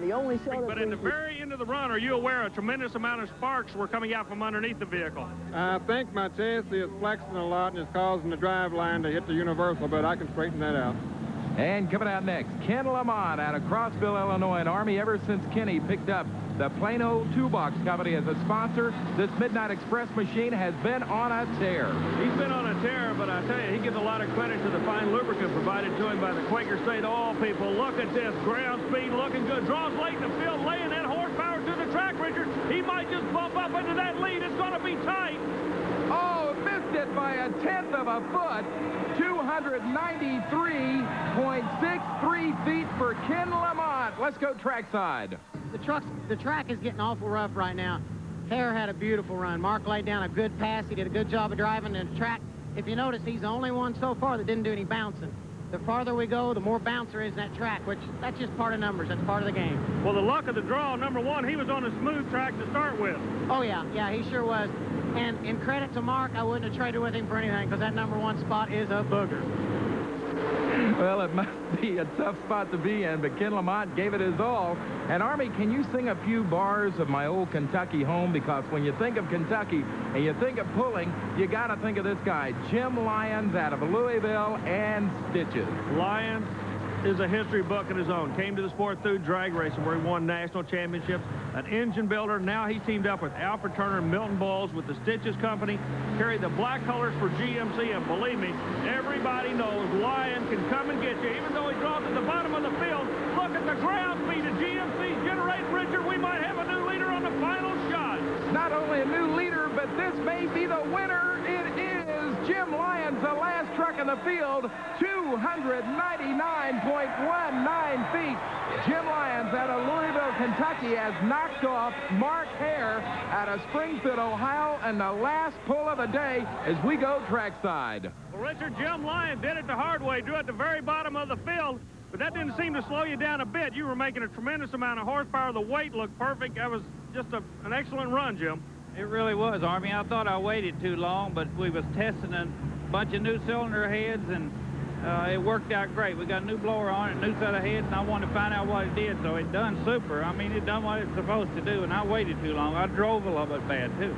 The only show But at the very end of the run, are you aware a tremendous amount of sparks were coming out from underneath the vehicle? I think my chassis is flexing a lot and it's causing the drive line to hit the universal, but I can straighten that out. And coming out next, Ken Lamont out of Crossville, Illinois. And Army, ever since Kenny picked up the Plano Toolbox Company as a sponsor, this Midnight Express machine has been on a tear. He's been on a tear, but I tell you, he gives a lot of credit to the fine lubricant provided to him by the Quaker State oil people. Look at this, ground speed looking good. Draws late in the field, laying that horsepower to the track, Richard. He might just bump up into that lead. It's going to be tight. Oh, missed it by a tenth of a foot. 293.63 feet for Ken Lamont. Let's go trackside. The track is getting awful rough right now. Hare had a beautiful run. Mark laid down a good pass. He did a good job of driving the track. If you notice, he's the only one so far that didn't do any bouncing. The farther we go, the more bounce there is in that track, which that's just part of numbers. That's part of the game. Well, the luck of the draw, number one, he was on a smooth track to start with. Oh, yeah. Yeah, he sure was. And in credit to Mark, I wouldn't have traded with him for anything because that number one spot is a booger. Well, it must be a tough spot to be in, but Ken Lamont gave it his all. And, Army, can you sing a few bars of My Old Kentucky Home? Because when you think of Kentucky and you think of pulling, you got to think of this guy, Jim Lyons out of Louisville and Stitches. Lyons is a history book in his own. Came to the sport through drag racing where he won national championships. An engine builder. Now he's teamed up with Alfred Turner and Milton Bowles with the Stitches Company. Carried the black colors for GMC, and believe me, everybody knows Lion can come and get you, even though he draws at the bottom of the field. Look at the ground speed of GMC generate, Richard. We might have a new leader on the final shot. Not only a new leader, but this may be the winner. It is Jim Lyons, the last truck in the field, 299.19 feet. Jim Lyons out of Louisville, Kentucky has knocked off Mark Hare out of Springfield, Ohio, and the last pull of the day as we go trackside. Well, Richard, Jim Lyons did it the hard way, drew at the very bottom of the field, but that didn't seem to slow you down a bit. You were making a tremendous amount of horsepower. The weight looked perfect. That was just an excellent run, Jim. It really was, Army. I thought I waited too long, but we was testing a bunch of new cylinder heads, and it worked out great. We got a new blower on it, a new set of heads, and I wanted to find out what it did, so it done super. I mean, it done what it's supposed to do, and I waited too long. I drove a little bit bad, too.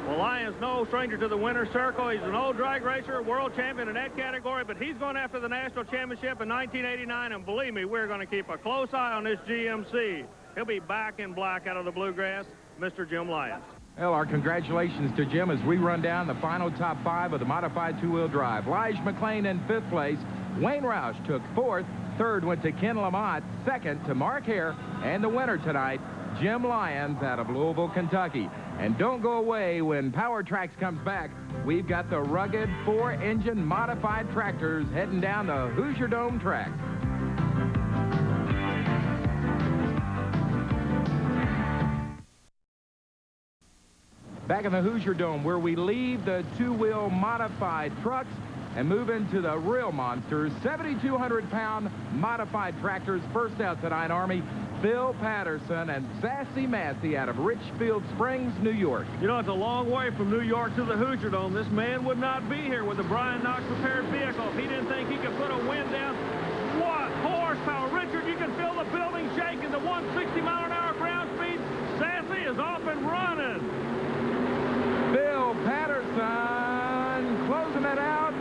Well, Lyons no stranger to the winner's circle. He's an old drag racer, world champion in that category, but he's going after the national championship in 1989, and believe me, we're going to keep a close eye on this GMC. He'll be back in black out of the bluegrass, Mr. Jim Lyons. Well, our congratulations to Jim as we run down the final top five of the modified two-wheel drive. Lige McLean in fifth place. Wayne Roush took fourth. Third went to Ken Lamont. Second to Mark Hare. And the winner tonight, Jim Lyons out of Louisville, Kentucky. And don't go away when Power Tracks comes back. We've got the rugged four-engine modified tractors heading down the Hoosierdome track. Back in the Hoosierdome, where we leave the two-wheel modified trucks and move into the real monsters, 7,200-pound modified tractors. First out tonight, Army, Bill Patterson and Sassy Massey out of Richfield Springs, New York. You know, it's a long way from New York to the Hoosierdome. This man would not be here with a Brian Knox prepared vehicle if he didn't think he could put a wind down. What horsepower. Richard, you can feel the building shaking. The 160-mile-an-hour ground speed. Sassy is off and running. Bill Patterson closing it out,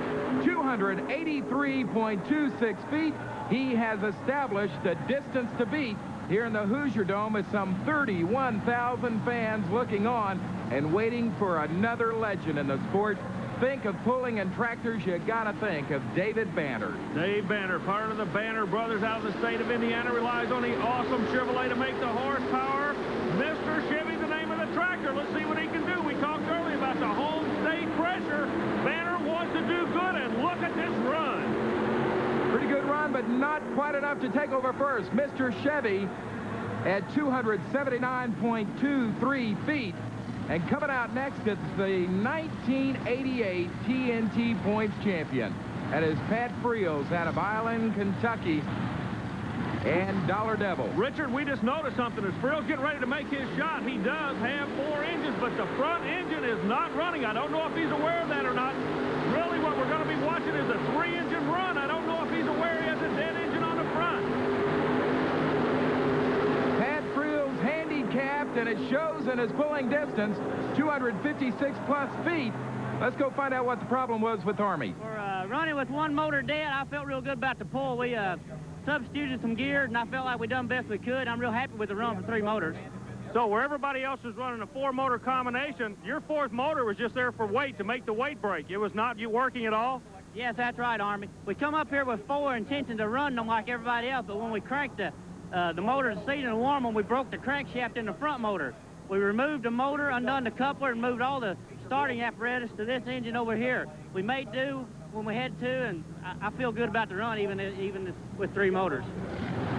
283.26 feet. He has established the distance to beat here in the Hoosierdome with some 31,000 fans looking on and waiting for another legend in the sport. Think of pulling and tractors, you gotta think of David Banner. Dave Banner, part of the Banner brothers out of the state of Indiana, relies on the awesome Chevrolet to make the horsepower. Mr. Chevy, the name of the tractor. Let's see what he can do. We talked earlier about the home state pressure. Banner wants to do good, and look at this run. Pretty good run, but not quite enough to take over first. Mr. Chevy at 279.23 feet. And coming out next, it's the 1988 TNT points champion. That is Pat Friels out of Island, Kentucky, and Dollar Devil. Richard, we just noticed something. As Friels getting ready to make his shot, he does have four engines, but the front engine is not running. I don't know if he's aware of that or not. Really, what we're going to be watching is a three-engine run. I don't know if he's aware he has a dead engine on the front. and it shows in his pulling distance, 256-plus feet. Let's go find out what the problem was with Army. For running with one motor dead, I felt real good about the pull. We substituted some gears, and I felt like we done best we could. I'm real happy with the run for 3 motors. So where everybody else was running a 4-motor combination, your 4th motor was just there for weight, to make the weight break. It was not you working at all? Yes, that's right, Army. We come up here with 4 intention to run them like everybody else, but when we cranked the motor to seat and warm them, we broke the crankshaft in the front motor. We removed the motor, undone the coupler, and moved all the starting apparatus to this engine over here. We made do when we had to, and I feel good about the run, even with 3 motors.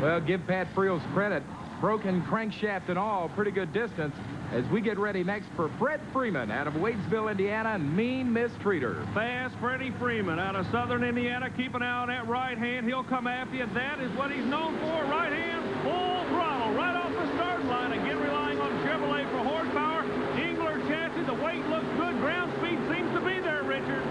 Well, give Pat Friels credit. Broken crankshaft and all, pretty good distance, as we get ready next for Fred Freeman out of Wadesville, Indiana, and Mean Mistreater. Fast Freddie Freeman out of Southern Indiana, keeping out that right hand. He'll come after you. That is what he's known for. Right hand, full throttle, right off the start line. Again, relying on Chevrolet for horsepower. Engler chassis, the weight looks good. Ground speed seems to be there, Richard.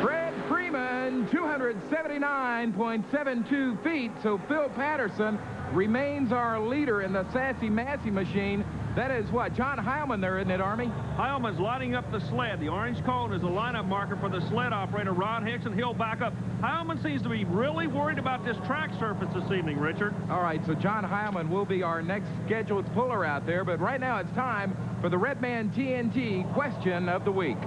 Fred Freeman, 279.72 feet, so Phil Patterson remains our leader in the Sassy Massey machine. That is what, John Heilman there, isn't it, Army? Heilman's lining up the sled. The orange cone is a lineup marker for the sled operator, Ron Hickson. He'll back up. Heilman seems to be really worried about this track surface this evening, Richard. All right, so John Heilman will be our next scheduled puller out there, but right now it's time for the Redman TNT Question of the Week.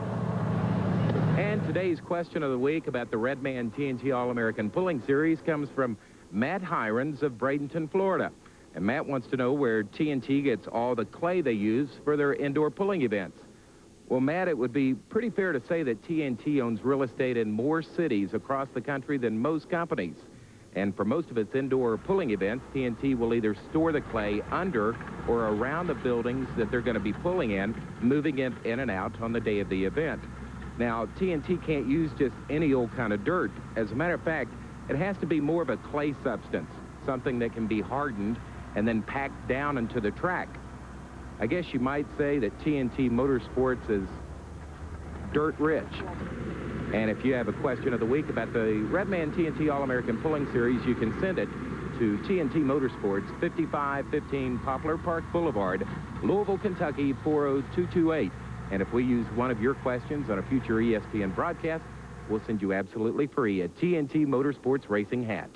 And today's question of the week about the Redman TNT All-American Pulling Series comes from Matt Hirons of Bradenton, Florida. And Matt wants to know where TNT gets all the clay they use for their indoor pulling events. Well, Matt, it would be pretty fair to say that TNT owns real estate in more cities across the country than most companies. And for most of its indoor pulling events, TNT will either store the clay under or around the buildings that they're going to be pulling in, moving it in and out on the day of the event. Now, TNT can't use just any old kind of dirt. As a matter of fact, it has to be more of a clay substance, something that can be hardened and then packed down into the track. I guess you might say that TNT Motorsports is dirt rich. And if you have a question of the week about the Redman TNT All-American Pulling Series, you can send it to TNT Motorsports, 5515 Poplar Park Boulevard, Louisville, Kentucky, 40228. And if we use one of your questions on a future ESPN broadcast, we'll send you absolutely free a TNT Motorsports racing hat.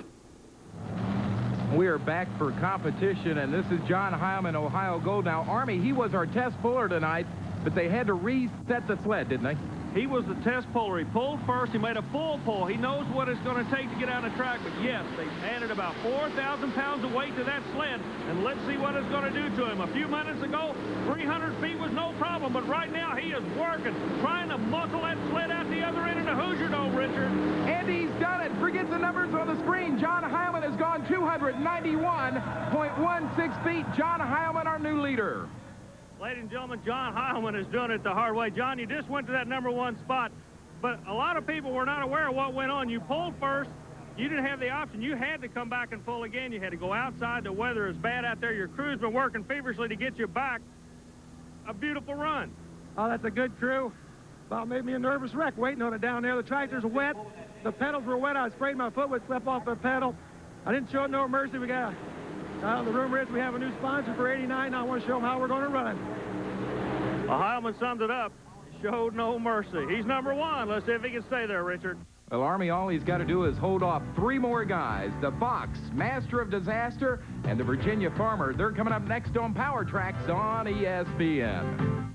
We are back for competition, and this is John Heilman, Ohio Gold. Now, Army, he was our test puller tonight, but they had to reset the sled, didn't they? He was the test puller. He pulled first. He made a full pull. He knows what it's going to take to get on the track. But, yes, they added about 4,000 pounds of weight to that sled. And let's see what it's going to do to him. A few minutes ago, 300 feet was no problem. But right now, he is working, trying to muscle that sled out the other end of the Hoosierdome, Richard. And he's done it. Forget the numbers on the screen. John Heilman has gone 291.16 feet. John Heilman, our new leader. Ladies and gentlemen, John Heilman is doing it the hard way. John, you just went to that #1 spot, but a lot of people were not aware of what went on. You pulled first. You didn't have the option. You had to come back and pull again. You had to go outside. The weather is bad out there. Your crew's been working feverishly to get you back. A beautiful run. Oh, that's a good crew. About made me a nervous wreck waiting on it down there. The tractors were wet. The pedals were wet. I sprayed my foot with slip off the pedal. I didn't show no mercy. We got the rumor is we have a new sponsor for 89, and I want to show them how we're going to run it. Well, Heilman summed it up. Showed no mercy. He's #1. Let's see if he can stay there, Richard. Well, Army, all he's got to do is hold off 3 more guys. The Fox, Master of Disaster, and the Virginia Farmer. They're coming up next on Power Tracks on ESPN.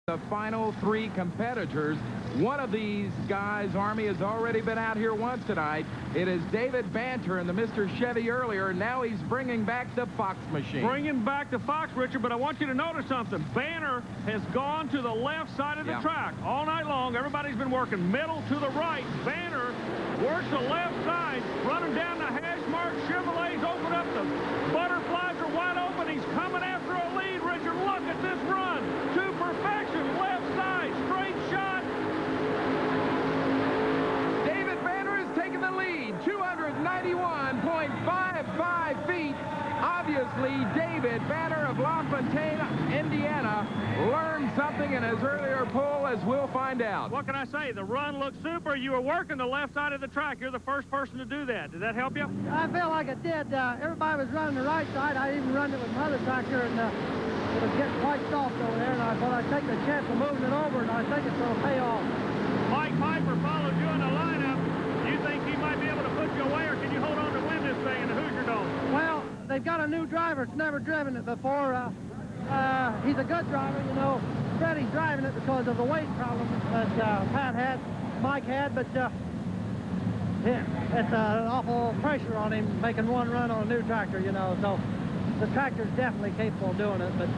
The final 3 competitors. One of these guys, Army, has already been out here once tonight. It is David Banter and the Mr. Chevy earlier. Now he's bringing back the Fox machine. Bringing back the Fox, Richard, but I want you to notice something. Banter has gone to the left side of the track all night long. Everybody's been working middle to the right. Banter works the left side, running down the hash mark. Chevrolet's open up. The butterflies are wide open. He's coming after a lead, Richard. Look at this run to perfection. Left side, straight shot. David Banter is taking the lead, 291.55 feet. Obviously, David Banner of LaFontaine, Indiana, learned something in his earlier pull, as we'll find out. What can I say? The run looked super. You were working the left side of the track. You're the first person to do that. Did that help you? I feel like it did. Everybody was running the right side. I even run it with my other tractor, and it was getting quite soft over there, and I thought I'd take the chance of moving it over, and I think it's going to pay off. Mike Piper followed you in the lineup. Do you think he might be able to put you away, or can you hold on to win this thing in the Hoosierdome? Well, they've got a new driver that's never driven it before. He's a good driver, you know. Freddie's driving it because of the weight problem that Pat had, Mike had, but yeah, it's an awful pressure on him making one run on a new tractor, you know. So the tractor's definitely capable of doing it, but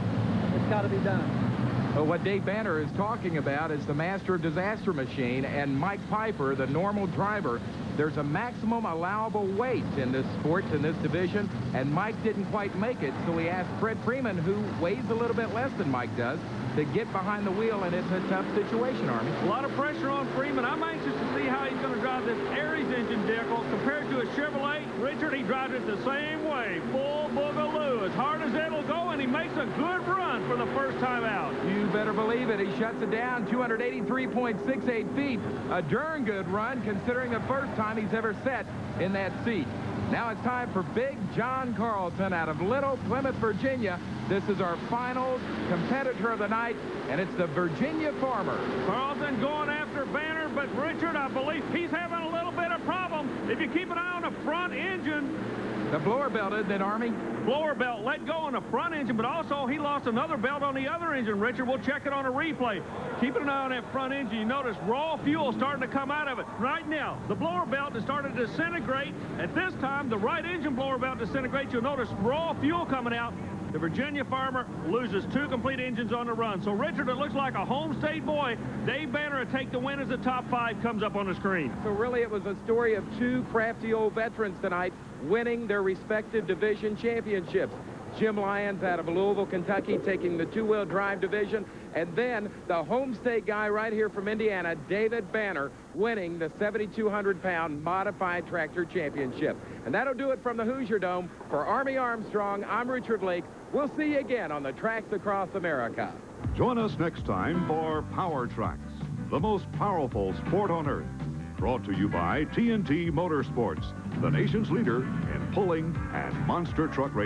it's got to be done. Well, what Dave Banner is talking about is the Master of Disaster machine, and Mike Piper, the normal driver. There's a maximum allowable weight in this sport, in this division, and Mike didn't quite make it, so he asked Fred Freeman, who weighs a little bit less than Mike does, to get behind the wheel, and it's a tough situation, Army. A lot of pressure on Freeman. I'm anxious to see how he's going to drive this Aries engine vehicle compared to a Chevrolet. Richard, he drives it the same way, full boogaloo, as hard as it'll go, and he makes a good run for the first time out. You better believe it. He shuts it down, 283.68 feet. A darn good run, considering the first time he's ever sat in that seat. Now it's time for Big John Carlton out of Little Plymouth, Virginia. This is our final competitor of the night, and it's the Virginia Farmer. Carlton going after Banner, but Richard, I believe he's having a little bit of problem. If you keep an eye on the front engine. The blower belted, then, Army. Blower belt let go on the front engine, but also he lost another belt on the other engine, Richard. We'll check it on a replay. Keeping an eye on that front engine, you notice raw fuel starting to come out of it. Right now, the blower belt has started to disintegrate. At this time, the right engine blower belt disintegrates. You'll notice raw fuel coming out. The Virginia Farmer loses 2 complete engines on the run. So, Richard, it looks like a home state boy. Dave Banner will take the win as the top 5 comes up on the screen. So, really, it was a story of 2 crafty old veterans tonight winning their respective division championships. Jim Lyons out of Louisville, Kentucky, taking the 2-wheel drive division. And then the home state guy right here from Indiana, David Banner, winning the 7,200-pound modified tractor championship. And that'll do it from the Hoosierdome. For Army Armstrong, I'm Richard Leek. We'll see you again on the tracks across America. Join us next time for Power Tracks, the most powerful sport on earth. Brought to you by TNT Motorsports, the nation's leader in pulling and monster truck racing.